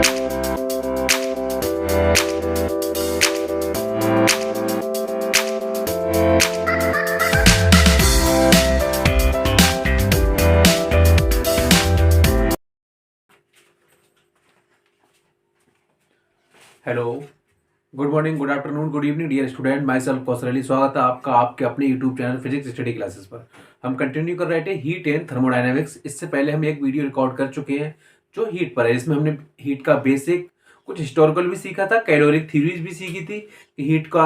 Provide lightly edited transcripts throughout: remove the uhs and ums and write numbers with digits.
Hello, good morning, good afternoon, good evening dear student. My self Kaushal Ali. स्वागत है आपका आपके अपने YouTube channel physics study classes पर। हम कंटिन्यू कर रहे थे हीट एंड थर्मोडायनेमिक्स। इससे पहले हम एक वीडियो रिकॉर्ड कर चुके हैं जो हीट पर है। इसमें हमने हीट का बेसिक कुछ हिस्टोरिकल भी सीखा था, कैलोरिक थ्योरीज भी सीखी थी कि हीट का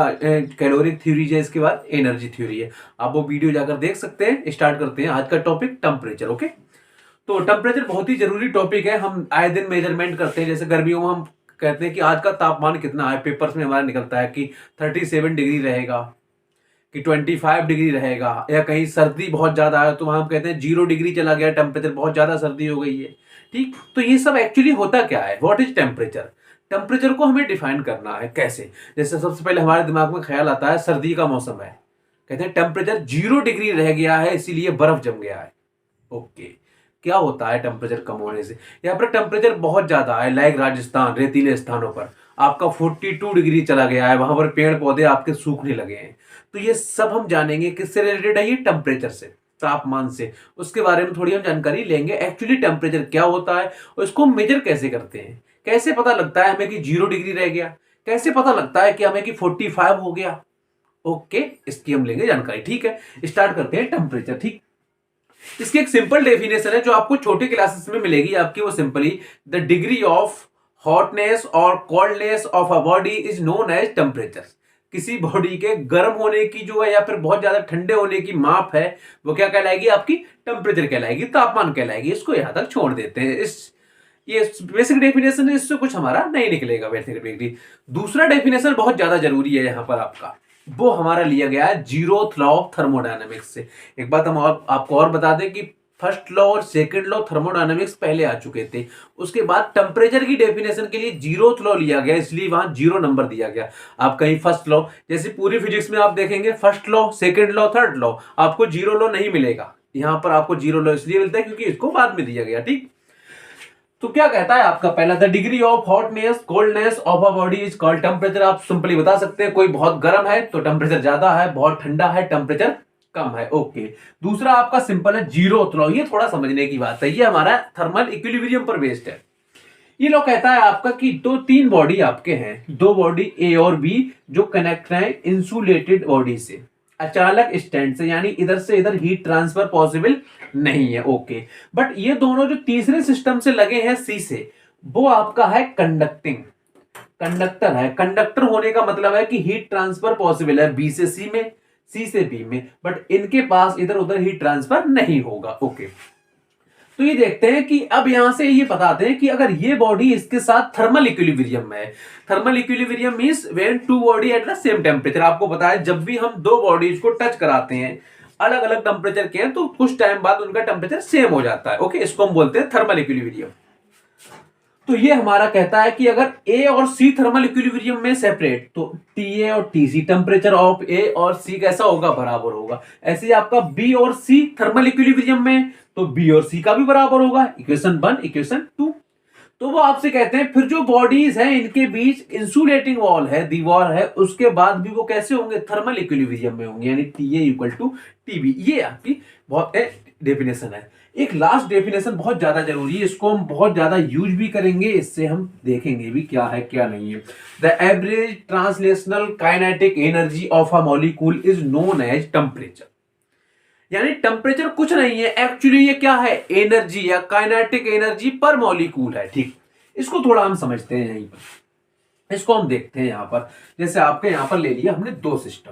कैलोरिक थ्योरीज है, इसके बाद एनर्जी थ्योरी है। आप वो वीडियो जाकर देख सकते हैं। स्टार्ट करते हैं आज का टॉपिक, टेम्परेचर। ओके, तो टेम्परेचर बहुत ही जरूरी टॉपिक है। हम आए दिन मेजरमेंट करते हैं। जैसे गर्मियों में हम कहते हैं कि आज का तापमान कितना है, पेपर्स में हमारा निकलता है कि 37 डिग्री रहेगा, कि 25 डिग्री रहेगा, या कहीं सर्दी बहुत ज्यादा है तो वहां हम कहते हैं 0 डिग्री चला गया टेम्परेचर, बहुत ज्यादा सर्दी हो गई है। ठीक, तो ये सब एक्चुअली होता क्या है, व्हाट इज टेम्परेचर। टेम्परेचर को हमें डिफाइन करना है कैसे। जैसे सबसे पहले हमारे दिमाग में ख्याल आता है सर्दी का मौसम है, कहते हैं टेम्परेचर 0 डिग्री रह गया है इसीलिए बर्फ जम गया है। ओके, क्या होता है टेम्परेचर कम होने से। यहाँ पर टेम्परेचर बहुत ज्यादा है, लाइक राजस्थान रेतीले स्थानों पर आपका 42 डिग्री चला गया है, वहां पर पेड़ पौधे आपके सूखने लगे हैं। तो ये सब हम जानेंगे किससे रिलेटेड है, ये टेम्परेचर से, तापमान से। उसके बारे में थोड़ी हम जानकारी लेंगे, एक्चुअली टेम्परेचर क्या होता है और इसको मेजर कैसे करते हैं। कैसे पता लगता है हमें कि 0 डिग्री रह गया, कैसे पता लगता है कि हमें कि 45 हो गया। ओके, इसकी हम लेंगे जानकारी। ठीक है, स्टार्ट करते हैं टेम्परेचर। ठीक, इसकी एक सिंपल डेफिनेशन है जो आपको छोटी क्लासेस में मिलेगी आपकी, वो simply the degree of hotness और coldness of a body is known as temperature. किसी बॉडी के गर्म होने की जो है या फिर बहुत ज्यादा ठंडे होने की माप है, वो क्या कहलाएगी, आपकी टेम्परेचर कहलाएगी, तापमान कहलाएगी। इसको यहां तक छोड़ देते हैं। ये बेसिक डेफिनेशन है, इससे कुछ हमारा नहीं निकलेगा बेसिक। दूसरा डेफिनेशन बहुत ज्यादा जरूरी है यहां पर आपका, वो हमारा लिया गया है जीरोथ लॉ ऑफ थर्मोडायनेमिक्स से। एक बात हम और आपको और बता दें कि फर्स्ट लॉ और सेकंड लॉ थर्मोडायनेमिक्स पहले आ चुके थे। उसके बाद टेम्परेचर की डेफिनेशन के लिए जीरोथ लॉ लिया गया, इसलिए वहां 0 नंबर दिया गया। आप कहीं फर्स्ट लॉ, जैसे पूरी फिजिक्स में आप देखेंगे first law, second law, third law, आपको 0 लॉ नहीं मिलेगा। यहां पर आपको 0 लॉ इसलिए मिलता है क्योंकि इसको बाद में दिया गया। ठीक, तो क्या कहता है आपका पहला, the degree of hotness coldness of a body is called temperature. आप सिंपली बता सकते हैं कोई बहुत गर्म है तो टेम्परेचर ज्यादा है, बहुत ठंडा है टेम्परेचर कम है। ओके, दूसरा आपका सिंपल है जीरोथ लॉ। ये थोड़ा समझने की बात है, ये हमारा थर्मल इक्विलिब्रियम पर बेस्ड है। ये लॉ कहता है आपका कि तीन बॉडी आपके हैं, दो बॉडी ए और बी जो कनेक्ट है इंसुलेटेड बॉडी से, अचानक स्टैंड से, यानी इधर से इधर हीट ट्रांसफर पॉसिबल नहीं है। ओके, बट ये दोनों जो तीसरे सिस्टम से लगे हैं सी से, वो आपका है कंडक्टिंग, कंडक्टर है। कंडक्टर होने का मतलब है कि हीट ट्रांसफर पॉसिबल है बी से सी में, सी से बी में, बट इनके पास इधर उधर हीट ट्रांसफर नहीं होगा। ओके, तो ये देखते हैं कि अब यहां से ये बताते हैं कि अगर ये बॉडी इसके साथ थर्मल इक्विलिब्रियम में है। Thermal equilibrium means when two body at the same temperature. आपको बताया जब भी हम दो बॉडीज को टच कराते हैं, अलग अलग टेम्परेचर के हैं, तो कुछ टाइम बाद उनका टेम्परेचर सेम हो जाता है। ओके, इसको हम बोलते हैं थर्मल इक्विलिब्रियम। तो ये हमारा कहता है कि अगर ए और सी थर्मल इक्विलिब्रियम में सेपरेट, तो टी ए और टी सी, टेम्परेचर ऑफ ए और सी कैसा होगा, बराबर होगा। ऐसे ही आपका बी और सी थर्मल इक्विलिब्रियम में, तो बी और सी का भी बराबर होगा। Equation 1 equation 2। तो वो आपसे कहते हैं फिर जो बॉडीज हैं इनके बीच इंसुलेटिंग वॉल है, दीवार है, उसके बाद भी वो कैसे होंगे, थर्मल इक्विलिब्रियम में होंगे, यानी T A equal to T B. ये आपकी बहुत डेफिनेशन है। एक लास्ट डेफिनेशन बहुत ज्यादा जरूरी है, इसको हम बहुत ज्यादा यूज भी करेंगे, इससे हम देखेंगे भी क्या है क्या नहीं है। The average translational kinetic energy of a molecule is known as temperature. यानी टेम्परेचर कुछ नहीं है, एक्चुअली ये क्या है, एनर्जी या काइनेटिक एनर्जी पर मॉलिक्यूल है। ठीक, इसको थोड़ा हम समझते हैं यहीं पर, इसको हम देखते हैं यहां पर। जैसे आपके यहां पर ले लिया हमने दो सिस्टम,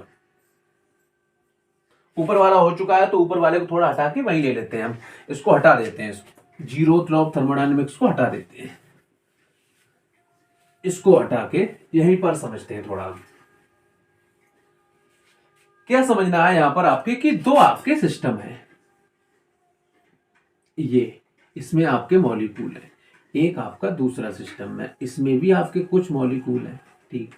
ऊपर वाला हो चुका है तो ऊपर वाले को थोड़ा हटा के वहीं ले लेते हैं हम, इसको हटा देते हैं, जीरोथ लॉ ऑफ थर्मोडायनेमिक्स को हटा देते हैं, इसको हटा के यहीं पर समझते हैं थोड़ा। क्या समझना है यहां पर आपके कि दो आपके सिस्टम है, ये इसमें आपके मॉलिक्यूल है, एक आपका दूसरा सिस्टम है, इसमें भी आपके कुछ मॉलिक्यूल है। ठीक,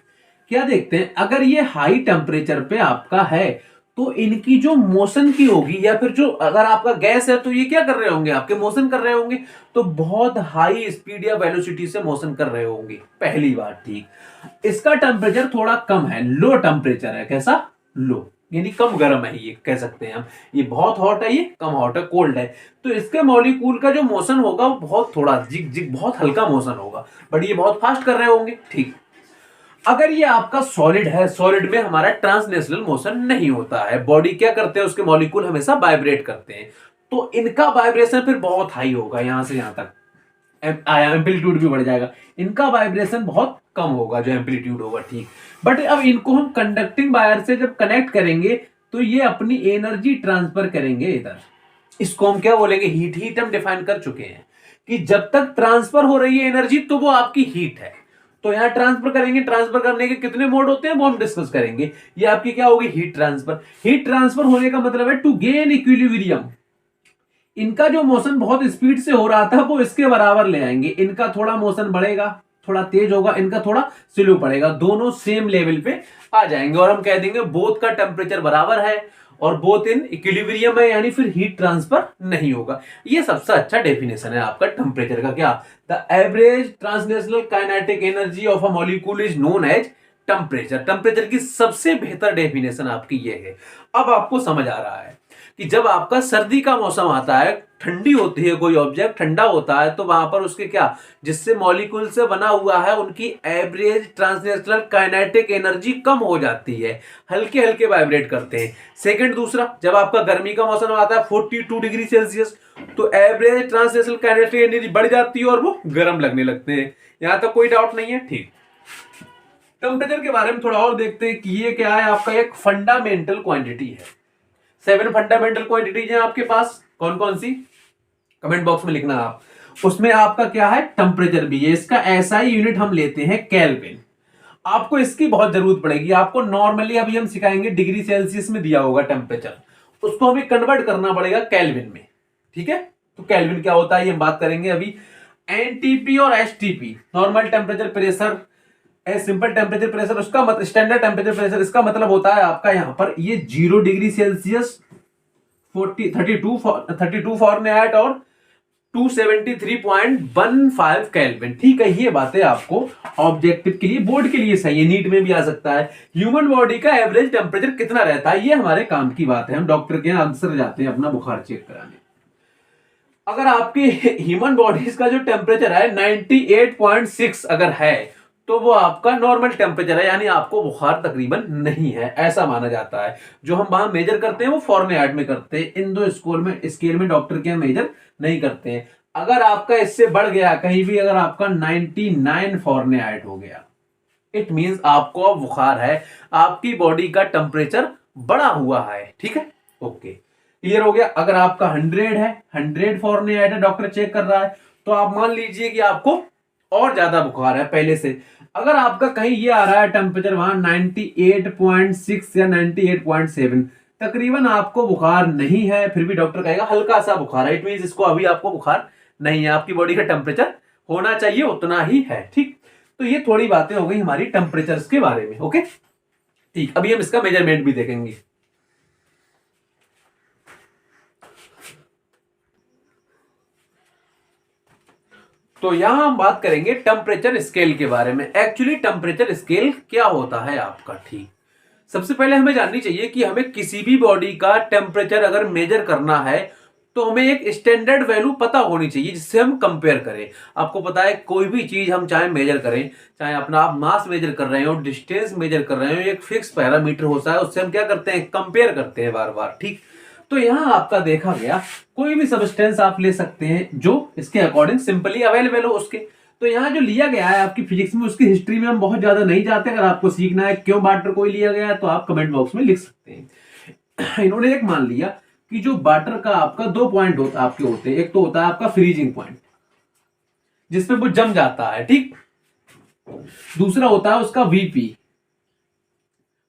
क्या देखते हैं, अगर ये हाई टेम्परेचर पे आपका है तो इनकी जो मोशन की होगी, या फिर जो अगर आपका गैस है तो ये क्या कर रहे होंगे, आपके मोशन कर रहे होंगे, तो बहुत हाई स्पीड या वेलोसिटी से मोशन कर रहे होंगे। पहली बात, ठीक। इसका टेम्परेचर थोड़ा कम है, लो टेम्परेचर है। कैसा? लो, यानी कम गर्म है, ये कह सकते हैं हम। ये बहुत हॉट है, ये कम हॉट है, कोल्ड है। तो इसके मॉलिक्यूल का जो मोशन होगा वो बहुत थोड़ा जिग जिग, बहुत हल्का मोशन होगा, बट ये बहुत फास्ट कर रहे होंगे, ठीक। अगर ये आपका सॉलिड है, सॉलिड में हमारा ट्रांसलेशनल मोशन नहीं होता है। बॉडी क्या करते हैं, उसके मॉलिक्यूल हमेशा वाइब्रेट करते हैं, तो इनका वाइब्रेशन फिर बहुत हाई होगा, यहां से यहां तक एम्पलीट्यूड भी बढ़ जाएगा। इनका वाइब्रेशन बहुत कम होगा, जो एम्पलीट्यूड होगा, ठीक। बट अब इनको हम कंडक्टिंग वायर से जब कनेक्ट करेंगे तो ये अपनी एनर्जी ट्रांसफर करेंगे इधर। इसको हम क्या बोलेंगे, हीट। हीट हम डिफाइन कर चुके हैं कि जब तक ट्रांसफर हो रही है एनर्जी तो वो आपकी हीट है। तो यहां ट्रांसफर करेंगे, ट्रांसफर करने के कितने मोड होते हैं वो हम डिस्कस करेंगे। ये आपकी क्या होगी, हीट ट्रांसफर। हीट ट्रांसफर होने का मतलब है टू गेन इक्विलिब्रियम। इनका जो मोशन बहुत स्पीड से हो रहा था वो इसके बराबर ले आएंगे। इनका थोड़ा मोशन बढ़ेगा, थोड़ा तेज होगा, इनका थोड़ा स्लो पड़ेगा, दोनों सेम लेवल पे आ जाएंगे, और हम कह देंगे बोथ का टेम्परेचर बराबर है और बोथ इन इक्विलिब्रियम है, यानी फिर हीट ट्रांसफर नहीं होगा। ये सबसे अच्छा डेफिनेशन है आपका टेम्परेचर का। क्या? The average translational kinetic energy of a molecule is known as temperature. Temperature की सबसे बेहतर डेफिनेशन आपकी ये है। अब आपको समझ आ रहा है कि जब आपका सर्दी का मौसम आता है, ठंडी होती है, कोई ऑब्जेक्ट ठंडा होता है, तो वहां पर उसके क्या, जिससे मॉलिक्यूल से बना हुआ है, उनकी एवरेज ट्रांसलेशनल काइनेटिक एनर्जी कम हो जाती है, हल्के हल्के वाइब्रेट करते हैं। सेकंड, दूसरा, जब आपका गर्मी का मौसम आता है 42 डिग्री सेल्सियस, तो एवरेज ट्रांसलेशनल काइनेटिक एनर्जी बढ़ जाती है और वो गर्म लगने लगते हैं। यहां तक कोई डाउट नहीं है, ठीक। टेम्परेचर के बारे में थोड़ा और देखते हैं कि ये क्या है, आपका एक फंडामेंटल क्वांटिटी है। 7 फंडामेंटल क्वांटिटीज हैं आपके पास, कौन कौन सी, कमेंट बॉक्स में लिखना आप। उसमें आपका क्या है, टेम्परेचर भी है। इसका एसआई यूनिट हम लेते हैं केल्विन। आपको इसकी बहुत जरूरत पड़ेगी। आपको नॉर्मली अभी हम सिखाएंगे डिग्री सेल्सियस में दिया होगा टेम्परेचर, उसको हमें कन्वर्ट करना पड़ेगा केल्विन में, ठीक है। तो केल्विन क्या होता है ये हम बात करेंगे अभी। एनटीपी और STP, normal temperature pressure, simple temperature pressure, उसका मतलब स्टैंडर्ड टेम्परेचर प्रेशर, इसका मतलब होता है आपका यहां पर ये 0 डिग्री सेल्सियस, 32 फॉरेनहाइट और 273.15 केल्विन, ठीक है। ये बातें आपको ऑब्जेक्टिव के लिए, बोर्ड के लिए सही है, नीट में भी आ सकता है। ह्यूमन बॉडी का एवरेज टेम्परेचर कितना रहता है, ये हमारे काम की बात है। हम डॉक्टर के यहाँ अक्सर जाते हैं अपना बुखार चेक कराने। अगर आपकी ह्यूमन बॉडीज का जो टेम्परेचर है 98.6 अगर है, तो वो आपका नॉर्मल टेम्परेचर है, यानी आपको बुखार तकरीबन नहीं है, ऐसा माना जाता है। जो हम वहां मेजर करते हैं वो फॉरेनहाइट में करते हैं, इन दो स्केल में डॉक्टर के मेजर नहीं करते हैं। अगर आपका इससे बढ़ गया कहीं भी, अगर आपका 99 फॉरेनहाइट हो गया, इट मींस आपको अब बुखार है, आपकी बॉडी का टेम्परेचर बढ़ा हुआ है, ठीक है, ओके, क्लियर हो गया। अगर आपका 100 है, 100 फॉरेनहाइट है, डॉक्टर चेक कर रहा है, तो आप मान लीजिए कि आपको और ज्यादा बुखार है पहले से। अगर आपका कहीं ये आ रहा है टेम्परेचर वहां 98.6 या 98.7, तकरीबन आपको बुखार नहीं है, फिर भी डॉक्टर कहेगा हल्का सा बुखार है, इट मींस इसको अभी आपको बुखार नहीं है, आपकी बॉडी का टेम्परेचर होना चाहिए उतना ही है, ठीक। तो ये थोड़ी बातें हो गई हमारी टेम्परेचर के बारे में, ओके, ठीक। अभी हम इसका मेजरमेंट भी देखेंगे। तो यहां हम बात करेंगे टेम्परेचर स्केल के बारे में। एक्चुअली टेम्परेचर स्केल क्या होता है आपका, ठीक। सबसे पहले हमें जाननी चाहिए कि हमें किसी भी बॉडी का टेम्परेचर अगर मेजर करना है तो हमें एक स्टैंडर्ड वैल्यू पता होनी चाहिए जिससे हम कंपेयर करें। आपको पता है कोई भी चीज हम चाहे मेजर करें, चाहे अपना आप मास मेजर कर रहे हो, डिस्टेंस मेजर कर रहे हो, एक फिक्स पैरामीटर होता है, उससे हम क्या करते हैं, कंपेयर करते हैं बार बार, ठीक। तो यहां आपका देखा गया कोई भी सब्सटेंस आप ले सकते हैं जो इसके अकॉर्डिंग सिंपली अवेलेबल हो उसके। तो यहाँ जो लिया गया है आपकी फिजिक्स में, उसकी हिस्ट्री में हम बहुत ज्यादा नहीं जाते। अगर आपको सीखना है क्यों वाटर कोई लिया गया है तो आप कमेंट बॉक्स में लिख सकते हैं। इन्होंने एक मान लिया कि जो वाटर का आपका 2 पॉइंट होता आपके होते हैं, एक तो होता है आपका फ्रीजिंग पॉइंट जिसपे वो जम जाता है, ठीक। दूसरा होता है उसका वीपी,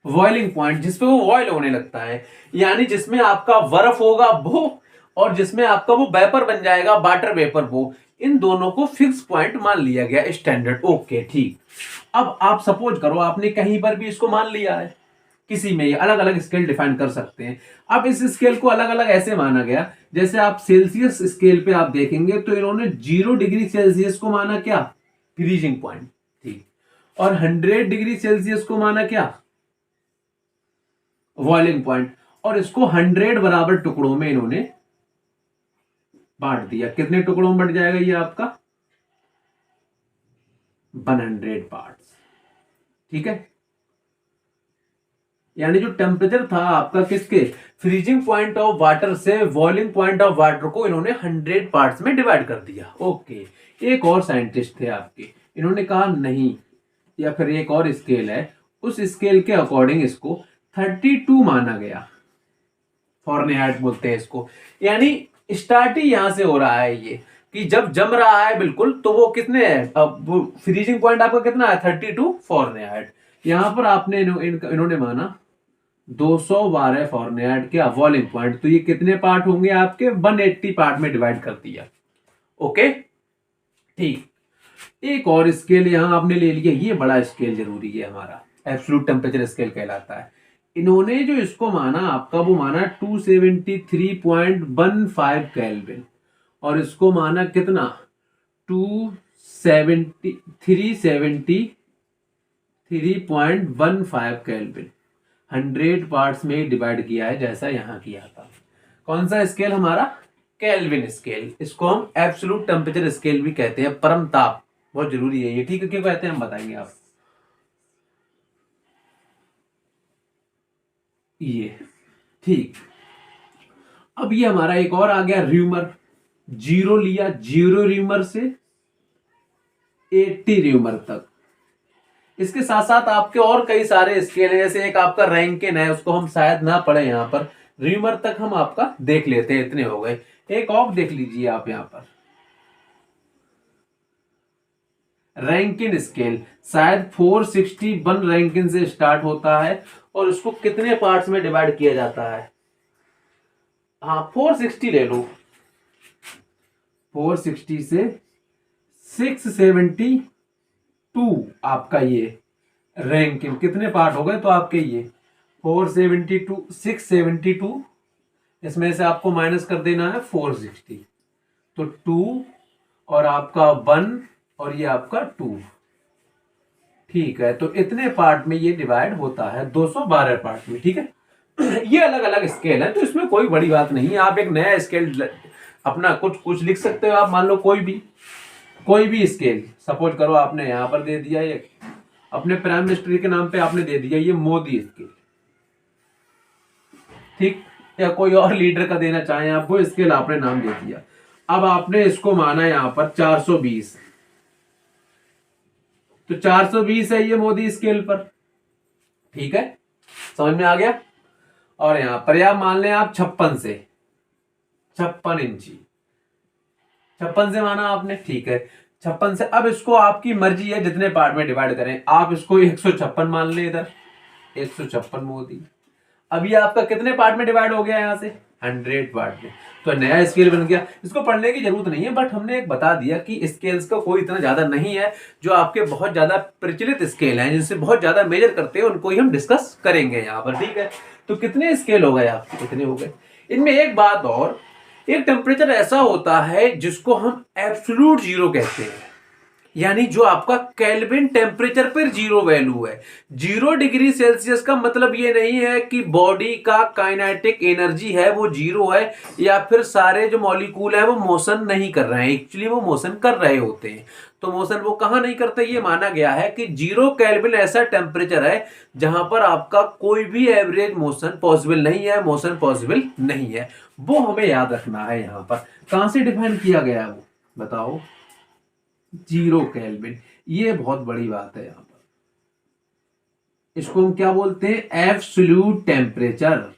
बॉइलिंग पॉइंट, जिसपे वो बॉयल होने लगता है, यानी जिसमें आपका बर्फ होगा वो, और जिसमें आपका वो वेपर बन जाएगा, वाटर वेपर वो। इन दोनों को फिक्स पॉइंट मान लिया गया स्टैंडर्ड, ओके, ठीक। अब आप सपोज करो आपने कहीं पर भी इसको मान लिया है, किसी में ये अलग अलग स्केल डिफाइन कर सकते हैं। अब इस स्केल को अलग अलग ऐसे माना गया, जैसे आप सेल्सियस स्केल पे आप देखेंगे तो इन्होंने 0 डिग्री सेल्सियस को माना क्या, फ्रीजिंग पॉइंट, ठीक, और 100 डिग्री सेल्सियस को माना क्या, बॉइलिंग पॉइंट, और इसको 100 बराबर टुकड़ों में इन्होंने बांट दिया। कितने टुकड़ों में बट जाएगा ये आपका, 100 पार्ट्स, ठीक है। यानी जो टेम्परेचर था आपका किसके, फ्रीजिंग पॉइंट ऑफ वाटर से बॉइलिंग पॉइंट ऑफ वाटर को इन्होंने 100 पार्ट्स में डिवाइड कर दिया। ओके, एक और साइंटिस्ट थे आपके, इन्होंने कहा नहीं, या फिर एक और स्केल है, उस स्केल के अकॉर्डिंग इसको 32 माना गया, फॉरनहाइट बोलते हैं इसको। यानी स्टार्ट ही यहां से हो रहा है ये, कि जब जम रहा है बिल्कुल तो वो कितने है, अब वो फ्रीजिंग पॉइंट आपका कितना है, 32 फॉरनहाइट। यहां पर आपने इन्होंने माना 212 फॉरनहाइट क्या, बॉइलिंग पॉइंट, तो ये कितने पार्ट होंगे आपके, 180 पार्ट में डिवाइड कर दिया। ओके, ठीक। एक और स्केल यहां आपने ले लिया, ये बड़ा स्केल जरूरी है हमारा, एब्सोल्यूट टेम्परेचर स्केल कहलाता है। इन्होंने जो इसको माना आपका, वो माना 273.15 केल्विन, और इसको माना कितना, 373.15 केल्विन। 100 पार्ट्स में डिवाइड किया है, जैसा यहां किया था। कौन सा स्केल हमारा, केल्विन स्केल। इसको हम एब्सोल्यूट टेम्परेचर स्केल भी कहते हैं, परम ताप, बहुत जरूरी है ये, ठीक है, क्यों कहते हैं हम बताएंगे आप। ये ठीक। अब ये हमारा एक और आ गया र्यूमर, 0 लिया, 0 र्यूमर से 80 र्यूमर तक। इसके साथ साथ आपके और कई सारे स्केल हैं, जैसे एक आपका रैंकिन है, उसको हम शायद ना पढ़े यहां पर, र्यूमर तक हम आपका देख लेते हैं, इतने हो गए। एक और देख लीजिए आप यहां पर, रैंकिन स्केल, शायद 461 रैंकिन से स्टार्ट होता है, और उसको कितने पार्ट्स में डिवाइड किया जाता है, हाँ 460 ले लो, 460 से 672 आपका ये रैंकिन, कितने पार्ट हो गए तो आपके ये 472, 672, इसमें से आपको माइनस कर देना है 460, तो 2 और आपका 1 और ये आपका 2, ठीक है। तो इतने पार्ट में ये डिवाइड होता है, 212 पार्ट में, ठीक है। ये अलग अलग स्केल है, तो इसमें कोई बड़ी बात नहीं है। आप एक नया स्केल अपना कुछ कुछ लिख सकते हो आप, मान लो कोई भी स्केल, सपोज करो आपने यहां पर दे दिया, ये अपने प्राइम मिनिस्टर के नाम पे आपने दे दिया ये मोदी स्केल, ठीक, या कोई और लीडर का देना चाहें आप, वो स्केल आपने नाम दे दिया। अब आपने इसको माना यहां पर 420, तो 420 है ये मोदी स्केल पर, ठीक है, समझ में आ गया। और यहां पर आप मान लें आप 56 इंची, 56 से माना आपने, ठीक है, 56 से। अब इसको आपकी मर्जी है जितने पार्ट में डिवाइड करें, आप इसको 156 मान लें, इधर 156 मोदी। अब ये आपका कितने पार्ट में डिवाइड हो गया, यहां से 100 पार्ट में, तो नया स्केल बन गया। इसको पढ़ने की जरूरत नहीं है, बट हमने एक बता दिया कि स्केल्स का कोई इतना ज्यादा नहीं है, जो आपके बहुत ज्यादा प्रचलित स्केल हैं, जिनसे बहुत ज्यादा मेजर करते हैं, उनको ही हम डिस्कस करेंगे यहाँ पर, ठीक है। तो कितने स्केल हो गए आपके, कितने हो गए। इनमें एक बात और, एक टेम्परेचर ऐसा होता है जिसको हम एब्सोल्यूट जीरो कहते हैं, यानी जो आपका केल्विन टेम्परेचर पर जीरो वैल्यू है। 0 डिग्री सेल्सियस का मतलब ये नहीं है कि बॉडी का काइनेटिक एनर्जी है वो जीरो है, या फिर सारे जो मॉलिक्यूल है वो मोशन नहीं कर रहे हैं, एक्चुअली वो मोशन कर रहे होते हैं। तो मोशन वो कहां नहीं करते, ये माना गया है कि 0 केल्विन ऐसा टेम्परेचर है जहां पर आपका कोई भी एवरेज मोशन पॉसिबल नहीं है, मोशन पॉसिबल नहीं है। वो हमें याद रखना है। यहां पर कहां से डिफाइन किया गया है वो बताओ, 0 केल्विन। ये बहुत बड़ी बात है। यहां पर इसको हम क्या बोलते हैं, एब्सोल्यूट टेम्परेचर,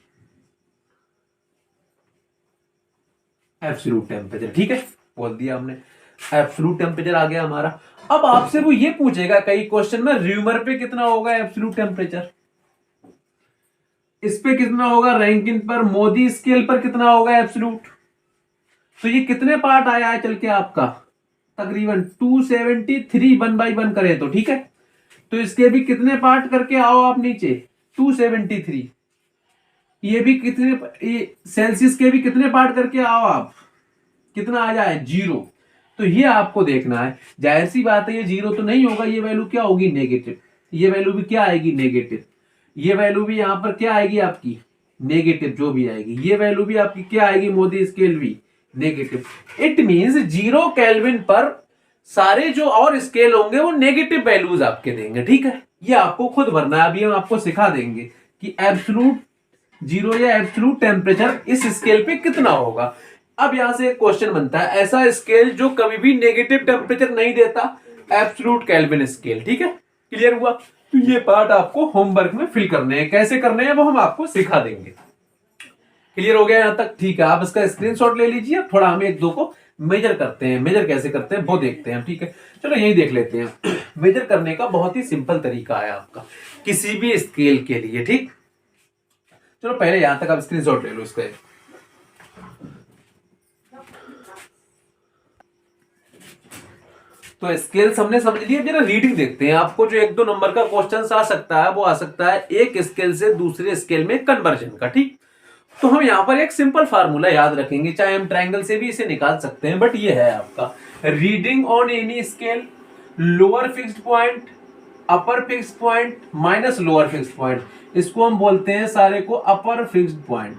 एब्सोल्यूट टेम्परेचर, ठीक है, बोल दिया हमने, एब्सोल्यूट टेम्परेचर आ गया हमारा। अब आपसे वो ये पूछेगा कई क्वेश्चन में, र्यूमर पे कितना होगा एब्सोल्यूट टेम्परेचर, इस पे कितना होगा, रैंकिन पर, मोदी स्केल पर कितना होगा एब्सोल्यूट। तो ये कितने पार्ट आया है चल के आपका, तकरीबन 273 1/1 करें तो, ठीक है। तो इसके भी कितने पार्ट करके आओ आप नीचे, 273। ये भी कितने, ये सेल्सियस के भी कितने पार्ट करके आओ आप, कितना आ जाए 0। तो ये आपको देखना है। जाहिर सी बात है ये 0 तो नहीं होगा, ये वैल्यू क्या होगी नेगेटिव, ये वैल्यू भी क्या आएगी नेगेटिव, ये वैल्यू भी यहां पर क्या आएगी आपकी नेगेटिव, जो भी आएगी ये वैल्यू भी आपकी क्या आएगी मोदी स्केल भी नेगेटिव। इट मींस 0 केल्विन पर सारे जो और स्केल होंगे वो नेगेटिव वैल्यूज आपके देंगे, ठीक है। ये आपको खुद भरना है, अभी हम आपको सिखा देंगे कि एब्सोल्यूट 0 या एब्सोल्यूट टेम्परेचर इस स्केल पे कितना होगा। अब यहां से एक क्वेश्चन बनता है, ऐसा स्केल जो कभी भी नेगेटिव टेम्परेचर नहीं देता, एब्सोल्यूट केल्विन स्केल, ठीक है। क्लियर हुआ? तो ये पार्ट आपको होमवर्क में फिल करने हैं, कैसे करने हैं वो हम आपको सिखा देंगे। क्लियर हो गया यहां तक? ठीक है, आप इसका स्क्रीनशॉट ले लीजिए। थोड़ा हम एक दो को मेजर करते हैं, मेजर कैसे करते हैं वो देखते हैं, ठीक है। चलो यही देख लेते हैं। मेजर करने का बहुत ही सिंपल तरीका है आपका किसी भी स्केल के लिए, ठीक। चलो पहले यहां तक आप स्क्रीनशॉट ले लो इसका। तो स्केल हमने समझ लिया, जरा रीडिंग देखते हैं। आपको जो 1-2 नंबर का क्वेश्चन आ सकता है वो आ सकता है एक स्केल से दूसरे स्केल में कन्वर्जन का, ठीक। तो हम यहाँ पर एक सिंपल फार्मूला याद रखेंगे, चाहे हम ट्रायंगल से भी इसे निकाल सकते हैं, बट ये है आपका reading on any scale, lower fixed point, upper fixed point minus lower fixed point, इसको हम बोलते हैं सारे को अपर फिक्स्ड पॉइंट।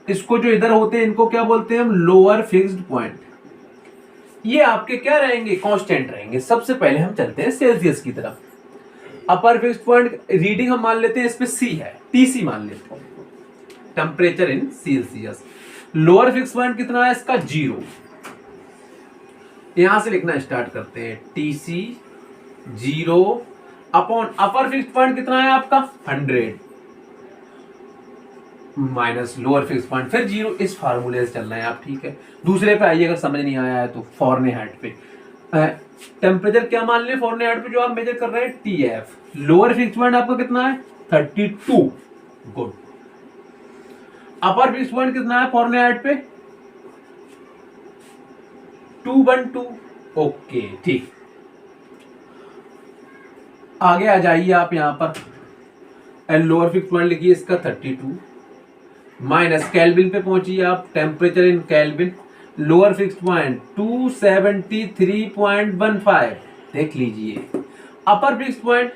इसको जो इधर होते हैं इनको क्या बोलते हैं हम लोअर फिक्स्ड पॉइंट। ये आपके क्या रहेंगे कांस्टेंट रहेंगे। सबसे पहले हम चलते हैं सेल्सियस की तरफ। अपर फिक्स्ड पॉइंट रीडिंग हम मान लेते हैं इसमें सी है, टीसी मान लेते हैं, temperature in Celsius. Lower fixed point कितना है इसका 0। यहां से लिखना स्टार्ट करते हैं, टीसी 0 अपॉन अपर फिक्स्ड पॉइंट कितना है आपका 100 माइनस लोअर फिक्स पॉइंट फिर 0। इस फार्मूले से चलना है आप, ठीक है। दूसरे पे आइए, अगर समझ नहीं आया है तो फॉरनहाइट पे टेम्परेचर क्या मान ले फॉरनहाइट पे जो आप मेजर कर रहे हैं TF। लोअर फिक्स पॉइंट आपका कितना है 32, गुड। अपर फिक्स पॉइंट कितना है फॉरनहाइट पे 212, ओके ठीक। आगे आ जाइए आप यहां पर, लोअर फिक्स पॉइंट लिखिए इसका 32 माइनस केल्विन पे पहुंचिए आप, temperature in kelvin. Lower fixed point 273.15 देख लीजिए, अपर फिक्स्ड पॉइंट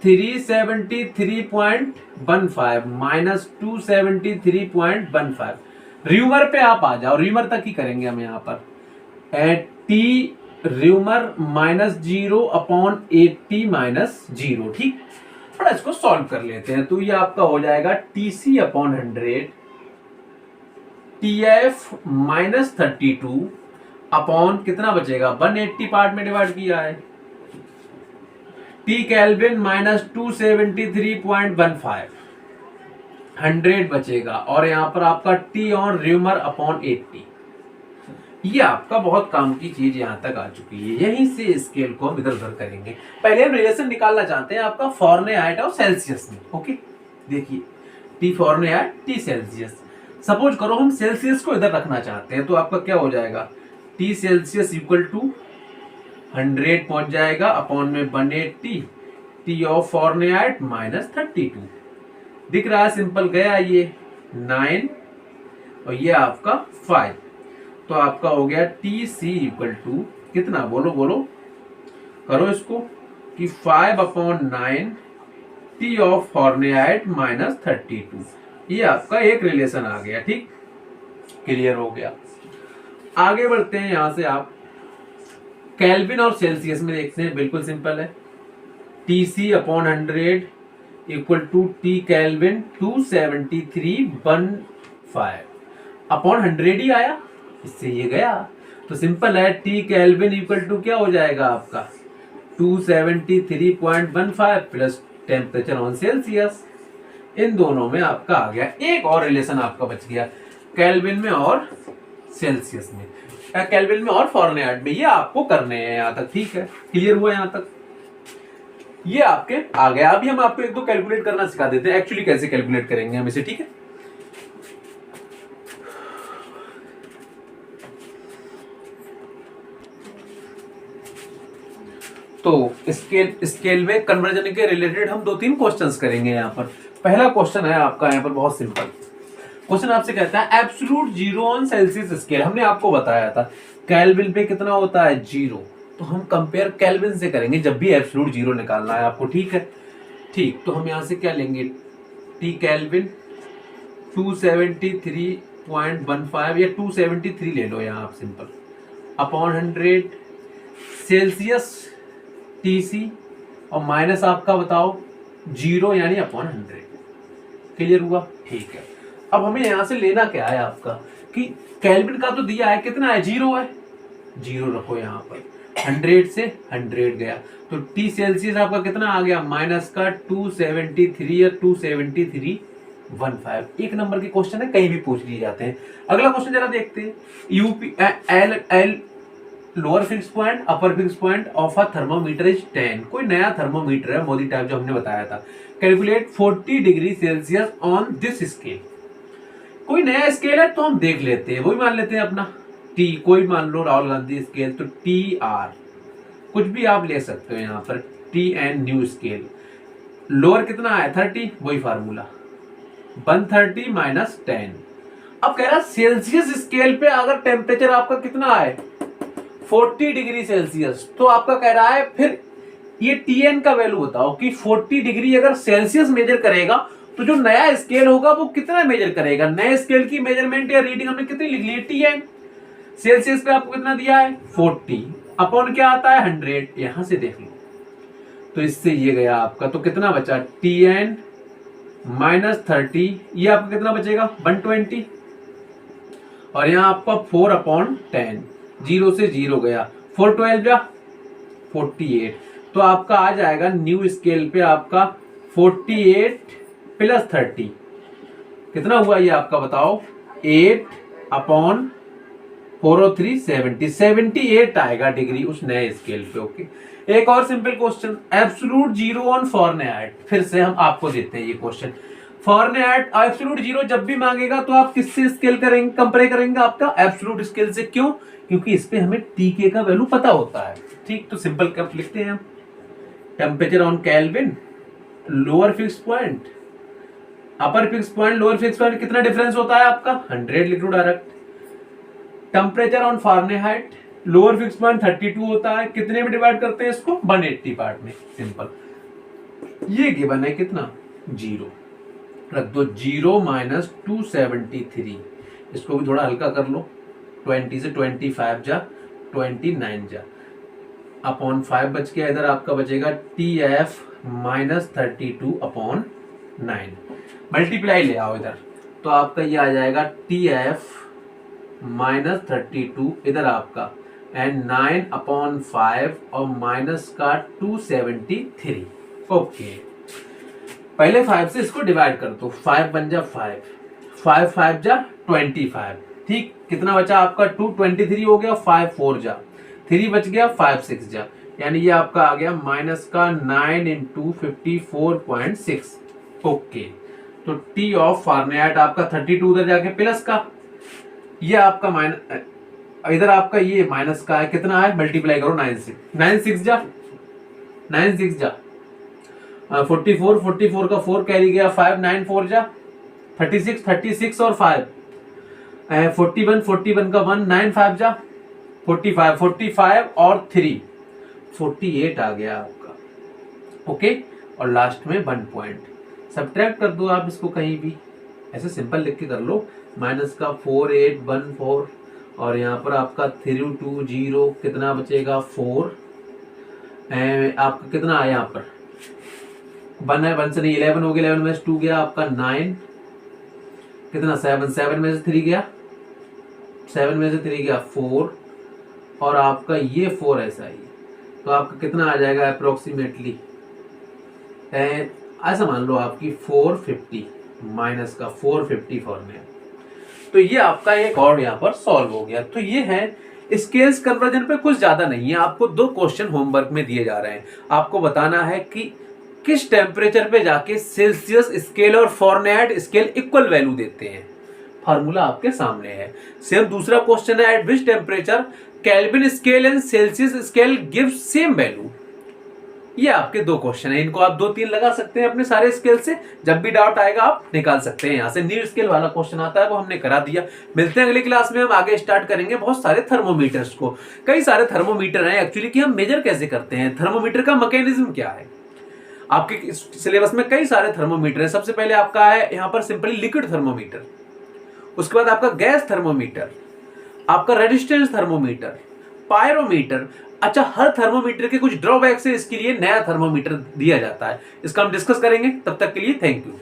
373.15 माइनस 273.15। र्यूमर पे आप आ जाओ, र्यूमर तक ही करेंगे हम यहाँ पर। T rumour minus 0 upon 80 minus 0, ठीक। थोड़ा इसको सॉल्व कर लेते हैं, तो ये आपका हो जाएगा TC upon 100 TF minus 32 upon कितना बचेगा 180 पार्ट में डिवाइड किया है, T केल्विन माइनस 273.15 100 बचेगा, और यहां पर आपका T ऑन र्यूमर अपॉन 80। ये आपका बहुत काम की चीज यहां तक आ चुकी है। यहीं से स्केल को हम इधर उधर करेंगे। पहले हम रिलेशन निकालना चाहते हैं आपका फॉरनहाइट और सेल्सियस में, ओके। देखिए T Fahrenheit T Celsius. Suppose करो हम सेल्सियस को इधर रखना चाहते हैं, तो आपका क्या हो जाएगा T सेल्सियस इक्वल टू 100 पहुंच जाएगा अपॉन में 180 T ऑफ फॉरनहाइट माइनस 32। दिख रहा है सिंपल, गया ये 9 और ये आपका 5, तो आपका हो गया TC इक्वल टू कितना, बोलो बोलो करो इसको, कि 5 upon 9 T of Fahrenheit minus 32। ये आपका एक रिलेशन आ गया, ठीक। क्लियर हो गया। आगे बढ़ते हैं यहां से आप केल्विन और सेल्सियस में देखते हैं, बिल्कुल सिंपल है। TC upon 100 equal to T kelvin 273.15 upon 100 ही आया, इससे ये गया, तो सिंपल है। T केल्विन इक्वल टू क्या हो जाएगा आपका 273.15 प्लस टेम्परेचर ऑन सेल्सियस। इन दोनों में आपका आ गया। एक और रिलेशन आपका बच गया केल्विन में और सेल्सियस में, केल्विन में और फॉरनहाइट में। ये आपको करने हैं यहां तक, ठीक है। क्लियर हुआ यहां तक? ये आपके आ गया। अभी हम आपको एक दो कैलकुलेट करना सिखा देते हैं, एक्चुअली कैसे कैलकुलेट करेंगे हम इसे, ठीक है। तो स्केल में कन्वर्जन के रिलेटेड हम 2-3 क्वेश्चंस करेंगे यहाँ पर। पहला क्वेश्चन है आपका यहाँ पर बहुत सिंपल क्वेश्चन, आपसे कहता है absolute zero on Celsius scale. हमने आपको बताया था केल्विन पे कितना होता है 0, तो हम कंपेयर केल्विन से करेंगे जब भी एब्सोल्यूट जीरो निकालना है आपको, ठीक है। ठीक, तो हम यहाँ से क्या लेंगे, टी केल्विन 273.15 या 273 ले लो यहाँ आप सिंपल, अपॉन 100 सेल्सियस टीसी और माइनस आपका बताओ 0 यानी अपॉन 100। क्लियर हुआ? ठीक है। अब हमें यहां से लेना क्या है आपका कि केल्विन का तो दिया है कितना है 0 है, 0 रखो यहाँ पर, 100 से 100 गया तो टी सेल्सियस आपका कितना आ गया माइनस का 273 या 273.15। एक नंबर के क्वेश्चन है, कहीं भी पूछ लिए जाते हैं। अगला क्वेश्चन जरा देखते हैं, UP L lower fix point upper fix point of a thermometer is 10। कोई नया थर्मोमीटर है मोदी टाइप जो हमने बताया था, calculate 40 degree Celsius on this scale. कोई नया स्केल है तो हम देख लेते हैं, वही मान लेते हैं अपना टी, कोई मान लो राहुल गांधी स्केल तो टी आर, कुछ भी आप ले सकते हो यहाँ पर, T N new scale. Lower कितना है 30, वही फार्मूला 130 माइनस 10। अब कह रहा सेल्सियस स्केल पे अगर टेम्परेचर आपका कितना है 40 डिग्री सेल्सियस, तो आपका कह रहा है फिर ये टीएन का वैल्यू बताओ कि 40 डिग्री अगर सेल्सियस मेजर करेगा तो जो नया स्केल होगा वो कितना मेजर करेगा। नए स्केल की मेजरमेंट या रीडिंग हमने कितनी लिख ली है टीएन, सेल्सियस पे आपको कितना दिया है 40, अपॉन क्या आता है 100, यहां से देख लो। तो इससे ये गया आपका, तो कितना बचा टीएन माइनस 30, ये आपका कितना बचेगा 120, और यहाँ आपका 4/10, 0 से 0 गया, 412 जा 48, तो आपका आ जाएगा न्यू स्केल पे आपका 48 प्लस 30 कितना हुआ ये आपका बताओ 8/403 78 आएगा डिग्री उस नए स्केल पे। ओके, एक और simple question, absolute zero on Fahrenheit. फिर से हम आपको देते हैं ये क्वेश्चन, फॉरनहाइट एब्सोल्यूट जीरो जब भी मांगेगा तो आप किससे स्केल करेंगे, कंपेयर करेंगे आपका एब्सोल्यूट स्केल से। क्यों? क्योंकि इस पे हमें टी के का वैल्यू पता होता है। ठीक, तो सिंपल कप लिखते हैं हम, temperature on Kelvin, lower fix point upper fix point lower fix point, कितना डिफरेंस होता है आपका 100 लिख लो direct. Temperature on Fahrenheit, lower fix point 32 होता है, कितने में डिवाइड करते हैं इसको 180 पार्ट में, सिंपल। ये गिवन है कितना 0, रख दो 0 माइनस 273, इसको भी थोड़ा हल्का कर लो, 20 से 25 जा 29 जा, अपॉन 5 बच गया, इधर आपका बचेगा टी एफ माइनस 32/9, मल्टीप्लाई ले आओ इधर, तो आपका ये आ जाएगा टी एफ माइनस 32, इधर आपका एंड 9/5 और माइनस का 273। ओके, पहले 5 से इसको डिवाइड कर दो, 5 बन जा 5, 5 5 जा 25, ठीक, कितना बचा आपका 223 हो गया, 5 4 जा 3 बच गया, 5 6 जा, यानी ये आपका आ गया माइनस का 9 × 54.6। ओके, तो टी ऑफ फारेनहाइट आपका 32 उधर जाके प्लस का, ये आपका माइनस, इधर आपका ये माइनस का है, कितना है मल्टीप्लाई करो 9 से, 9 6 जा 44 का 4 कैरी गया, 5 9 4 जा 36 और 5 41 का 1 9 5 जा 45 और 3 48 आ गया आपका। ओके, और लास्ट में 1 पॉइंट सब्ट्रैक्ट कर दो आप इसको कहीं भी, ऐसे सिंपल लिख के कर लो, माइनस का 4 8 1 4 और यहाँ पर आपका 3 2 0 कितना बचेगा 4, आपका कितना आया यहाँ पर 1 है, 1 से नहीं 11 हो गया, 11 में से 2 गया आपका 9, कितना 7 में से 3 गया, 7 में से 3 गया 4, और आपका ये 4 ऐसा ही, तो आपका कितना आ जाएगा अप्रोक्सीमेटली, ऐसा मान लो आपकी 450 माइनस का 450 फॉर्मेट। तो ये आपका एक और यहाँ पर सॉल्व हो गया। तो ये है स्केल्स कन्वर्जन पे, कुछ ज्यादा नहीं है, आपको 2 क्वेश्चन होमवर्क में दिए जा रहे हैं, आपको बताना है कि किस टेम्परेचर पे जाके सेल्सियस स्केल और फॉरेनहाइट स्केल इक्वल वैल्यू देते हैं। फार्मूला आपके सामने है। सेम दूसरा क्वेश्चन है, eight which temperature kelvin scale and Celsius scale give same value. ये आपके 2 क्वेश्चन है, इनको आप 2-3 लगा सकते हैं अपने सारे स्केल से। जब भी डाउट आएगा आप निकाल सकते हैं यहाँ से। न्यू स्केल वाला क्वेश्चन आता है वो हमने करा दिया। मिलते हैं अगली क्लास में, हम आगे स्टार्ट करेंगे बहुत सारे थर्मोमीटर्स को। कई सारे थर्मोमीटर हैं एक्चुअली कि हम मेजर कैसे करते हैं, थर्मोमीटर का मैकेनिज्म क्या है। आपके सिलेबस में कई सारे थर्मोमीटर है। सबसे पहले आपका है यहाँ पर सिंपली लिक्विड थर्मोमीटर, उसके बाद आपका गैस थर्मोमीटर, आपका रेजिस्टेंस थर्मोमीटर, पायरोमीटर। अच्छा, हर थर्मोमीटर के कुछ ड्रॉबैक्स है, इसके लिए नया थर्मोमीटर दिया जाता है, इसका हम डिस्कस करेंगे। तब तक के लिए थैंक यू।